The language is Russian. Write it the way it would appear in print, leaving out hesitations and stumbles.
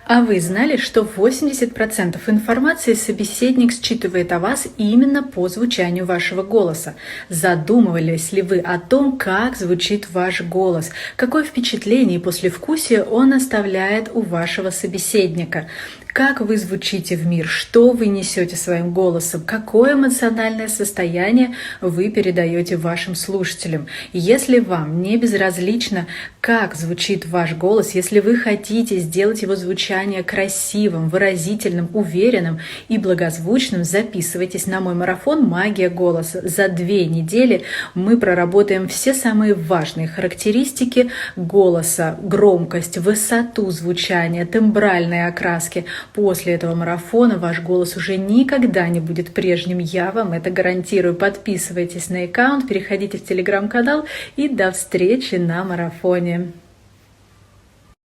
А вы знали, что 80% информации собеседник считывает о вас именно по звучанию вашего голоса? Задумывались ли вы о том, как звучит ваш голос? Какое впечатление и послевкусие он оставляет у вашего собеседника? Как вы звучите в мир? Что вы несете своим голосом? Какое эмоциональное состояние вы передаете вашим слушателям? Если вам не безразлично, как звучит ваш голос, если вы хотите сделать его звучание красивым, выразительным, уверенным и благозвучным, записывайтесь на мой марафон «Магия голоса». За 2 недели мы проработаем все самые важные характеристики голоса: громкость, высоту звучания, тембральные окраски. После этого марафона ваш голос уже никогда не будет прежним, я вам это гарантирую. Подписывайтесь на аккаунт, переходите в телеграм-канал и до встречи на марафоне.